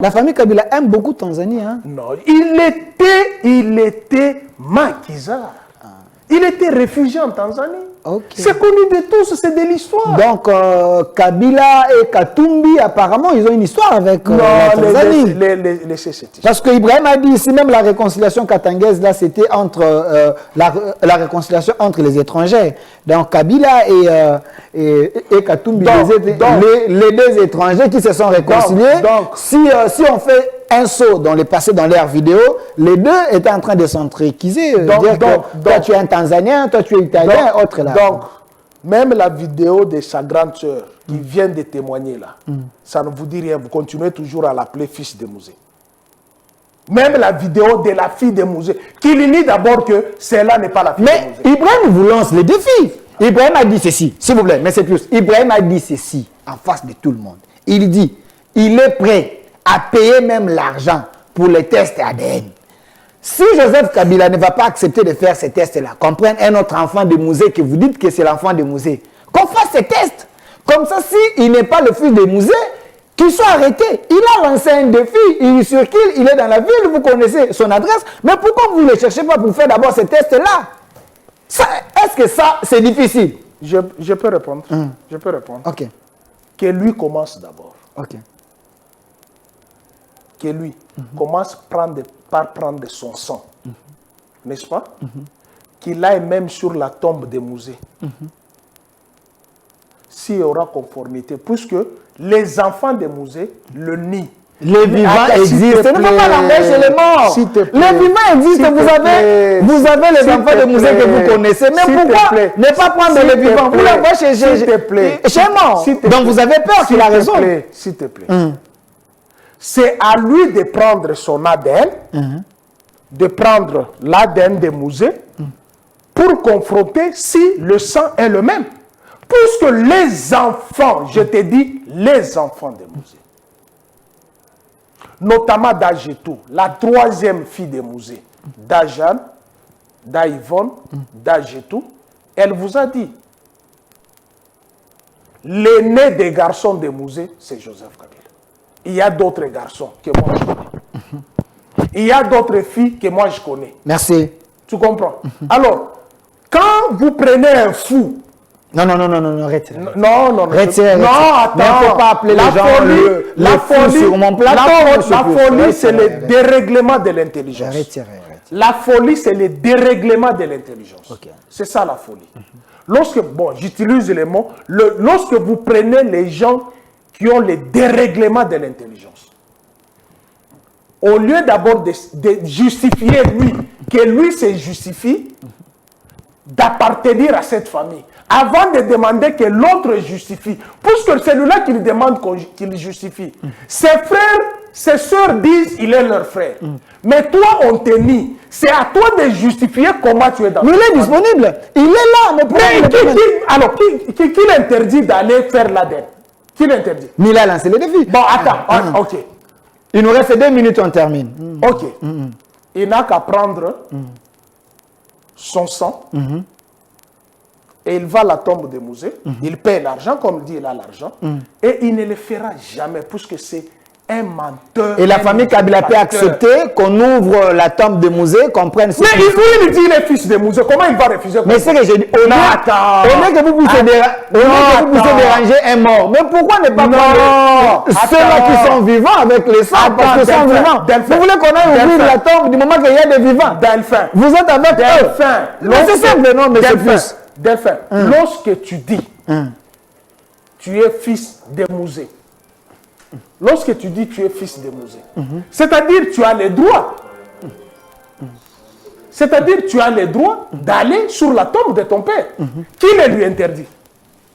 La famille Kabila aime beaucoup Tanzanie. Hein? Non, il était maquisard. Il était réfugié en Tanzanie. Okay. C'est connu de tous, c'est de l'histoire. Donc, Kabila et Katumbi, apparemment, ils ont une histoire avec la Tanzanie. Parce qu'Ibrahim a dit ici, même la réconciliation katangaise, là, c'était entre la réconciliation entre les étrangers. Donc, Kabila et Katumbi, les deux étrangers qui se sont réconciliés. Donc, si on fait un saut dans le passé, dans l'ère vidéo, les deux étaient en train de s'entrequiser. Toi, tu es un Tanzanien, toi, tu es italien, autre là. Donc, même la vidéo de sa grande sœur qui vient de témoigner là, ça ne vous dit rien. Vous continuez toujours à l'appeler fils de Mouzé. Même la vidéo de la fille de Mouzé, qui lui dit d'abord que celle-là n'est pas la fille de Mouzé. Mais Ibrahim vous lance le défi. Ibrahim a dit ceci, s'il vous plaît, mais c'est plus. Ibrahim a dit ceci en face de tout le monde. Il dit, il est prêt à payer même l'argent pour les tests ADN. Si Joseph Kabila ne va pas accepter de faire ces tests-là, qu'on prenne un autre enfant de Mouzé, que vous dites que c'est l'enfant de Mouzé, qu'on fasse ces tests. Comme ça, s'il n'est pas le fils de Mouzé, qu'il soit arrêté. Il a lancé un défi, il circule, il est dans la ville, vous connaissez son adresse. Mais pourquoi vous ne le cherchez pas pour faire d'abord ces tests-là? Est-ce que ça, c'est difficile? Je peux répondre. Je peux répondre. Ok. Que lui commence d'abord. Ok. Que lui commence par prendre son sang, n'est-ce pas? Qu'il aille même sur la tombe de Mouzé. S'il y aura conformité, puisque les enfants de Mouzé le nient. Les vivants existent. Ne faut pas l'empêcher les morts. Les vivants existent. Vous avez les enfants de Mouzé que vous connaissez. Mais pourquoi ne pas prendre les vivants? Vous l'envoyez chez mort. Donc vous avez peur qu'il a raison. S'il te plaît. C'est à lui de prendre son ADN, de prendre l'ADN de Mouzé, pour confronter si le sang est le même. Puisque les enfants, je te dis, les enfants de Mouzé, notamment d'Agetou, la troisième fille de Mouzé, d'Ajane, d'Aïvonne, d'Agetou, elle vous a dit, l'aîné des garçons de Mouzé, c'est Joseph Kabila. Il y a d'autres garçons que moi je connais. Il y a d'autres filles que moi je connais. Merci. Tu comprends? Alors, quand vous prenez un fou... Non, retirez. Non, retirez. Non, attends. Il ne faut pas appeler les gens la folie sur mon plateau. La folie, c'est le dérèglement de l'intelligence. La folie, c'est le dérèglement de l'intelligence. Okay. C'est ça la folie. Lorsque, bon, j'utilise les mots, lorsque vous prenez les gens qui ont le dérèglement de l'intelligence. Au lieu d'abord de justifier lui, que lui se justifie, d'appartenir à cette famille, avant de demander que l'autre justifie, puisque c'est celui-là qui lui demande qu'il justifie. Ses frères, ses soeurs disent qu'il est leur frère. Mais toi, on te nie. C'est à toi de justifier comment tu es dans. Mais il est disponible. Il est là. Alors, qui l'interdit d'aller faire l'ADN? Qui l'interdit? Mais il a lancé le défi. Bon, attends. Ok. Il nous reste 2 minutes, on termine. Ok. Il n'a qu'à prendre son sang et il va à la tombe de Mouzé. Il paie l'argent, comme dit, il a l'argent. Et il ne le fera jamais, puisque c'est un menteur. Et la famille Kabila peut accepter qu'on ouvre la tombe de Mouzé, qu'on prenne ses... Mais il dit il est fils de Mouzé. Comment il va refuser? Mais c'est que j'ai dit, au lieu que vous puissiez déranger un mort. Mais pourquoi ne pas prendre ceux-là qui sont vivants avec les sangs? Parce qu'ils sont vivants. Vous voulez qu'on aille ouvrir la tombe du moment qu'il y a des vivants? Delphin. Vous êtes avec eux. Delphin. C'est simple, non, mais c'est plus. Delphin, lorsque tu dis, tu es fils de Mouzé, lorsque tu dis tu es fils de Mouzé, c'est-à-dire tu as le droit, c'est-à-dire tu as le droit d'aller sur la tombe de ton père. Qui le lui interdit?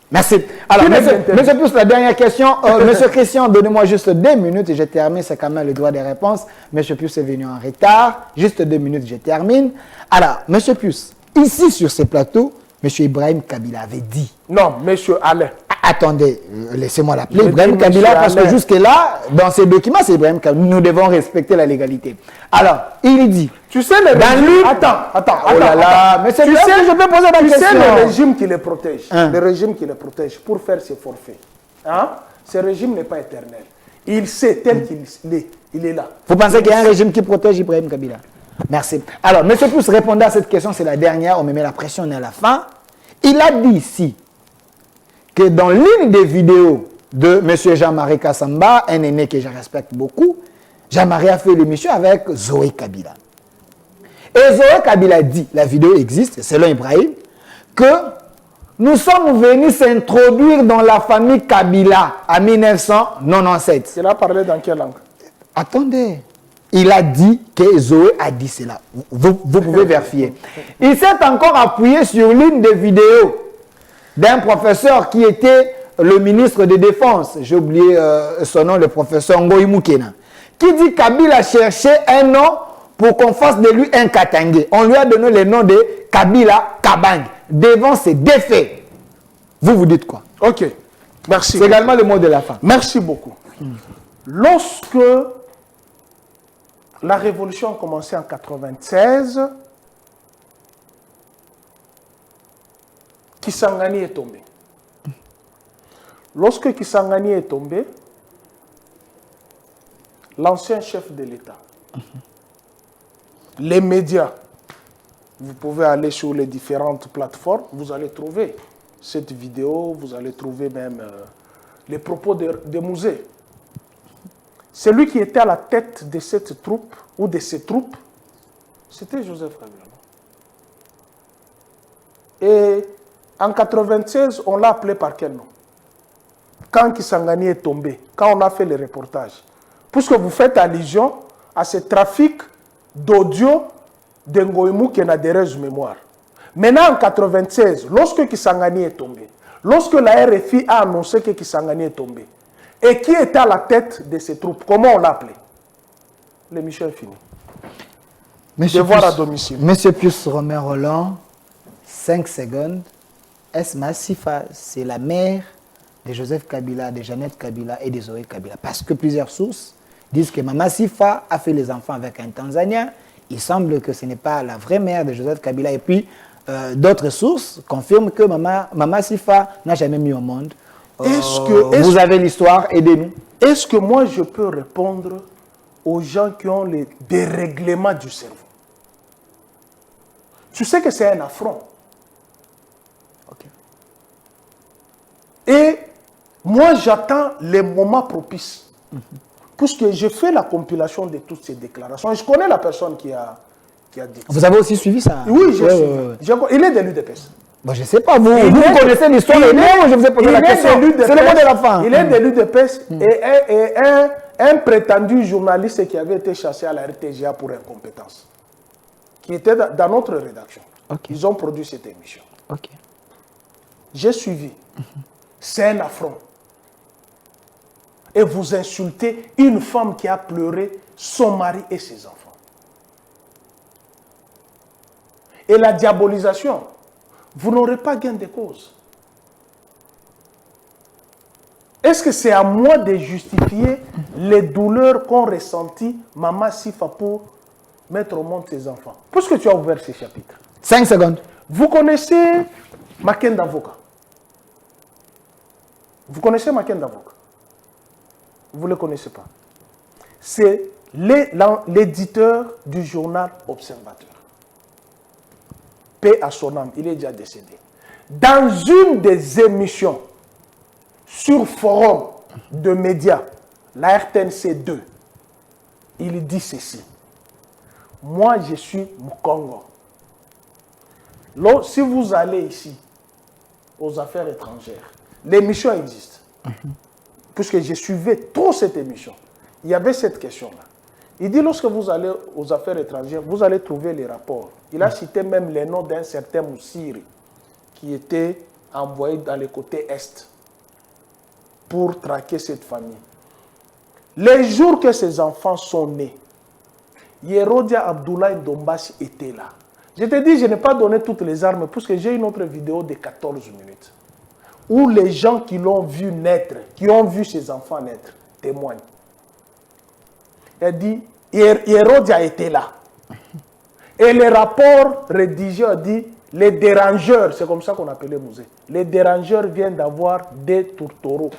Merci. Alors, monsieur Pius, la dernière question. Monsieur Christian, donnez-moi juste 2 minutes et je termine. C'est quand même le droit des réponses. Monsieur Pius est venu en retard. Juste 2 minutes, je termine. Alors, monsieur Pius, ici sur ce plateau, monsieur Ibrahim Kabila avait dit. Non, monsieur Alain. Attendez, laissez-moi l'appeler Ibrahim Kabila parce que jusque-là, dans ces documents, c'est Ibrahim Kabila. Nous devons respecter la légalité. Alors, il dit. Tu sais le régime. Attends. Oh là là, mais c'est je peux poser la question. Tu sais le régime qui les protège. Le régime qui les protège pour faire ses forfaits. Ce régime n'est pas éternel. Il sait tel qu'il est. Il est là. Vous pensez qu'il y a un régime qui protège Ibrahim Kabila? Merci. Alors, M. Pousse, répondant à cette question, c'est la dernière, on me met la pression, on est à la fin. Il a dit ici que dans l'une des vidéos de M. Jean-Marie Kassamba, un aîné que je respecte beaucoup, Jean-Marie a fait l'émission avec Zoé Kabila. Et Zoé Kabila dit, la vidéo existe, selon Ibrahim, que nous sommes venus s'introduire dans la famille Kabila en 1997. Il a parlé dans quelle langue? Attendez. Il a dit que Zoé a dit cela. Vous pouvez vérifier. Il s'est encore appuyé sur l'une des vidéos d'un professeur qui était le ministre de Défense. J'ai oublié son nom, le professeur Ngoï Moukena. Qui dit Kabila cherchait un nom pour qu'on fasse de lui un Katangé. On lui a donné le nom de Kabila Kabang. Devant ces défaits. Vous dites quoi? Ok. Merci. C'est également le mot de la fin. Merci beaucoup. Lorsque la révolution a commencé en 1996, Kisangani est tombé. Lorsque Kisangani est tombé, l'ancien chef de l'État, les médias, vous pouvez aller sur les différentes plateformes, vous allez trouver cette vidéo, vous allez trouver même les propos des musées. Celui qui était à la tête de cette troupe, ou de ces troupes, c'était Joseph Kabila. Et en 1996, on l'a appelé par quel nom? Quand Kisangani est tombé, quand on a fait le reportage. Puisque vous faites allusion à ce trafic d'audio de Ngoïmou qui n'a des mémoire. Maintenant, en 1996, lorsque Kisangani est tombé, lorsque la RFI a annoncé que Kisangani est tombé, et qui était à la tête de ces troupes, comment on l'a appelé? L'émission est finie. Devoir à domicile. Monsieur Pius Romain Roland, 5 secondes. Est-ce Massifa, c'est la mère de Joseph Kabila, de Jeannette Kabila et de Zoé Kabila? Parce que plusieurs sources disent que Mama Sifa a fait les enfants avec un Tanzanien. Il semble que ce n'est pas la vraie mère de Joseph Kabila. Et puis, d'autres sources confirment que Mama Sifa n'a jamais mis au monde. Vous avez l'histoire, aidez-nous. Est-ce que moi, je peux répondre aux gens qui ont les dérèglements du cerveau? Tu sais que c'est un affront. Okay. Et moi, j'attends les moments propices. Puisque j'ai fait la compilation de toutes ces déclarations. Et je connais la personne qui a dit ça. Vous avez aussi suivi ça? Oui, j'ai suivi. Il est de l'UDPS. Bon, je ne sais pas, vous connaissez l'histoire, je vous ai posé la question. C'est le mot de la fin. Il est de l'UDPS et un prétendu journaliste qui avait été chassé à la RTGA pour incompétence, qui était dans notre rédaction. Okay. Ils ont produit cette émission. Okay. J'ai suivi. C'est un affront. Et vous insultez une femme qui a pleuré son mari et ses enfants. Et la diabolisation, vous n'aurez pas gain de cause. Est-ce que c'est à moi de justifier les douleurs qu'ont ressenties Mama Sifa pour mettre au monde ses enfants? Puisque tu as ouvert ces chapitres. 5 secondes. Vous connaissez Makenda Voka? Vous connaissez Makenda Voka? Vous ne le connaissez pas. C'est l'éditeur du journal Observateur. Paix à son âme, il est déjà décédé. Dans une des émissions sur forum de médias, la RTNC 2, il dit ceci. Moi, je suis Mukongo. Si vous allez ici, aux affaires étrangères, l'émission existe. Puisque je suivais trop cette émission. Il y avait cette question-là. Il dit, lorsque vous allez aux affaires étrangères, vous allez trouver les rapports. Il a cité même les noms d'un certain Moussiri qui était envoyé dans les côtés Est pour traquer cette famille. Les jours que ces enfants sont nés, Yerodia Abdoulaye Ndombasi était là. Je te dis, je n'ai pas donné toutes les armes puisque j'ai une autre vidéo de 14 minutes où les gens qui l'ont vu naître, qui ont vu ces enfants naître, témoignent. Il dit, Yerodia était là. Et les rapports rédigés ont dit, les dérangeurs, c'est comme ça qu'on appelait le musée, les dérangeurs viennent d'avoir des tourtereaux.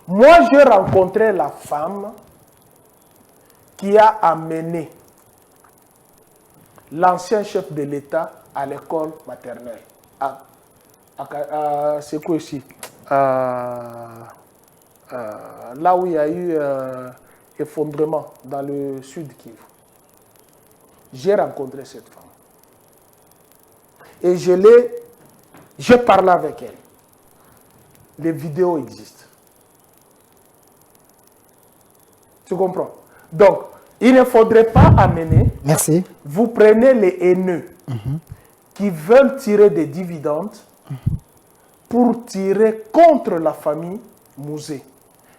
Moi, j'ai rencontré la femme qui a amené l'ancien chef de l'État à l'école maternelle. C'est quoi ici? Là où il y a eu effondrement, dans le sud Kivu. J'ai rencontré cette femme. Et j'ai parlé avec elle. Les vidéos existent. Tu comprends? Donc, il ne faudrait pas amener. Merci. Vous prenez les haineux qui veulent tirer des dividendes pour tirer contre la famille Mouzé.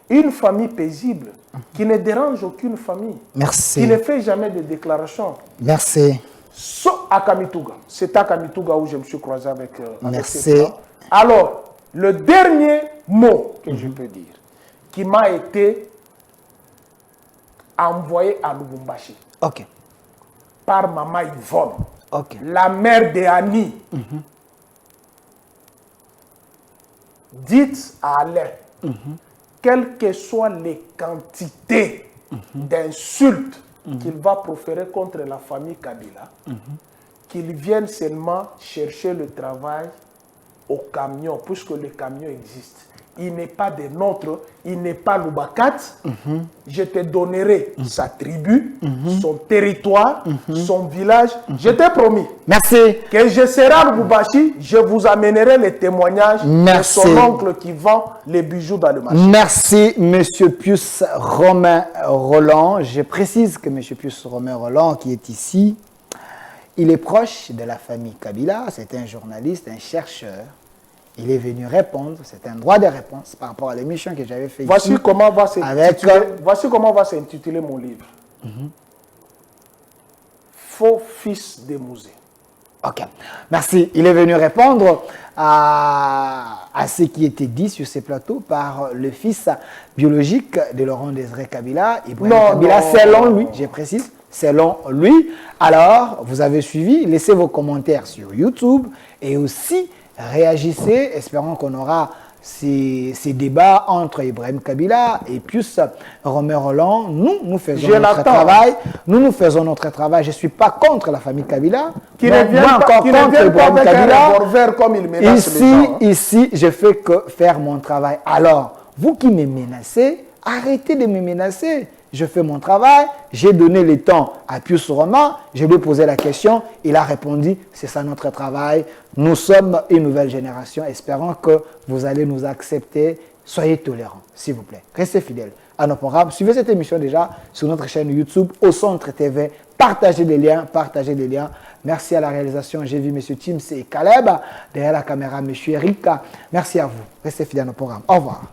Une famille paisible qui ne dérange aucune famille. Merci. Qui ne fait jamais de déclaration. Merci. Sauf à Kamituga. C'est à Kamituga où je me suis croisé avec Merci. Alors, le dernier mot que je peux dire, qui m'a été envoyé à Lubumbashi par Maman Yvonne, la mère de Annie. Dites à Alain, quelles que soient les quantités d'insultes qu'il va proférer contre la famille Kabila, qu'il vienne seulement chercher le travail au camion, puisque le camion existe. Il n'est pas des nôtres, il n'est pas Loubakat. Je te donnerai sa tribu, son territoire, son village. Je t'ai promis. Merci. Que je serai à Lubumbashi, je vous amènerai les témoignages de son oncle qui vend les bijoux dans le marché. Merci, Monsieur Pius Romain Roland. Je précise que Monsieur Pius Romain Roland, qui est ici, il est proche de la famille Kabila. C'est un journaliste, un chercheur. Il est venu répondre, c'est un droit de réponse par rapport à l'émission que j'avais fait voici ici. Voici comment va s'intituler mon livre. Faux fils de Mouzé. Ok, merci. Il est venu répondre à ce qui était dit sur ces plateaux par le fils biologique de Laurent-Désiré Kabila. Kabila, selon lui, je précise, selon lui. Alors, vous avez suivi, laissez vos commentaires sur YouTube et aussi réagissez, espérons qu'on aura ces débats entre Ibrahim Kabila et Pius Romain Roland. Nous faisons notre travail. Nous faisons notre travail. Je ne suis pas contre la famille Kabila. Qui ne vient pas avec un revolver comme il menace les gens. Ici, je fais que faire mon travail. Alors, vous qui me menacez, arrêtez de me menacer. Je fais mon travail, j'ai donné le temps à Pius Romain, je lui ai posé la question, il a répondu, c'est ça notre travail, nous sommes une nouvelle génération, espérons que vous allez nous accepter, soyez tolérants, s'il vous plaît, restez fidèles à nos programmes, suivez cette émission déjà sur notre chaîne YouTube, au Centre TV, partagez les liens, merci à la réalisation, j'ai vu M. Tims et Caleb, derrière la caméra, M. Erika, merci à vous, restez fidèles à nos programmes, au revoir.